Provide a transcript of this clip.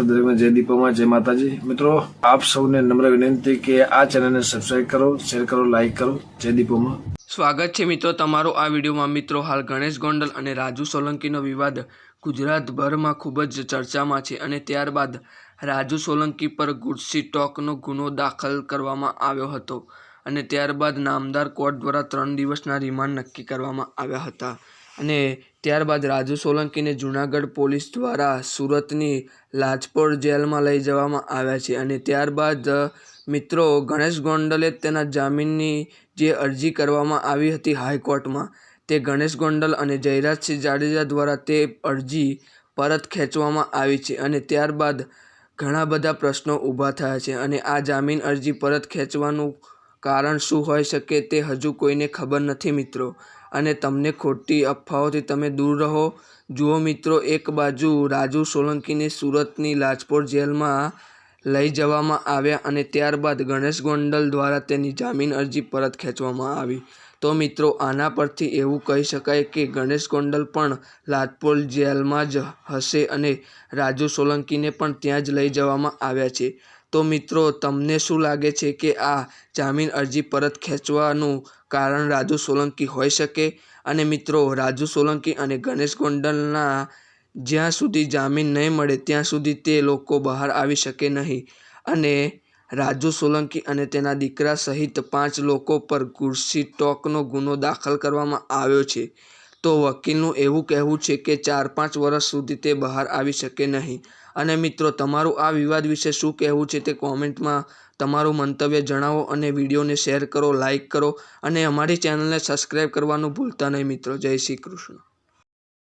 દરેકને જય દીપોમાં જય માતાજી। મિત્રો આપ સૌને નમ્ર વિનંતી કે આ ચેનલને સબસ્ક્રાઇબ કરો, શેર કરો, લાઇક કરો। જય દીપોમાં સ્વાગત છે મિત્રો તમારો આ વિડીયોમાં। મિત્રો હાલ ગણેશ ગોંડલ અને રાજુ સોલંકીનો વિવાદ ગુજરાતભરમાં ખૂબ જ ચર્ચામાં છે અને ત્યારબાદ રાજુ સોલંકી પર ગુસ્સી ટોકનો ગુનો દાખલ કરવામાં આવ્યો હતો અને ત્યારબાદ નામદાર કોર્ટ દ્વારા 3 દિવસના રિમાન્ડ નક્કી કરવામાં આવ્યા હતા અને ત્યારબાદ રાજુ સોલંકીને જૂનાગઢ પોલીસ દ્વારા સુરતની લાજપોર જેલમાં લઈ જવામાં આવ્યા છે અને ત્યારબાદ મિત્રો ગણેશ ગોંડલે તેના જામીનની જે અરજી કરવામાં આવી હતી હાઈકોર્ટમાં તે ગણેશ ગોંડલ અને જયરાજસિંહ જાડેજા દ્વારા તે અરજી પરત ખેંચવામાં આવી છે અને ત્યારબાદ ઘણા બધા પ્રશ્નો ઊભા થયા છે અને આ જામીન અરજી પરત ખેંચવાનું કારણ શું હોઈ શકે તે હજુ કોઈને ખબર નથી મિત્રો। અને તમને ખોટી અફવાઓથી તમે દૂર રહો। જુઓ મિત્રો, એક બાજુ રાજુ સોલંકીને સુરતની લાજપોર જેલમાં લઈ જવામાં આવ્યા અને ત્યારબાદ ગણેશ ગોંડલ દ્વારા તેની જામીન અરજી પરત ખેંચવામાં આવી। તો મિત્રો આના પરથી એવું કહી શકાય કે ગણેશ ગોંડલ પણ લાજપોર જેલમાં જ હશે અને રાજુ સોલંકીને પણ ત્યાં જ લઈ જવામાં આવ્યા છે। તો મિત્રો તમને શું લાગે છે કે આ જામીન અરજી પરત ખેંચવાનું કારણ રાજુ સોલંકી હોઈ શકે? અને મિત્રો રાજુ સોલંકી અને ગણેશ ગોંડલના જ્યાં સુધી જામીન નહીં મળે ત્યાં સુધી તે લોકો બહાર આવી શકે નહીં અને રાજુ સોલંકી અને તેના દીકરા સહિત 5 લોકો પર ગુસ્સી ટોકનો ગુનો દાખલ કરવામાં આવ્યો છે। તો વકીલનું એવું કહેવું છે કે 4-5 વર્ષ સુધી તે બહાર આવી શકે નહીં। અને મિત્રો તમારું આ વિવાદ વિશે શું કહેવું છે તે કોમેન્ટમાં તમારું મંતવ્ય જણાવો અને વિડીયોને શેર કરો, લાઇક કરો અને અમારી ચેનલને સબસ્ક્રાઈબ કરવાનું ભૂલતા નહીં મિત્રો। જય શ્રી કૃષ્ણ।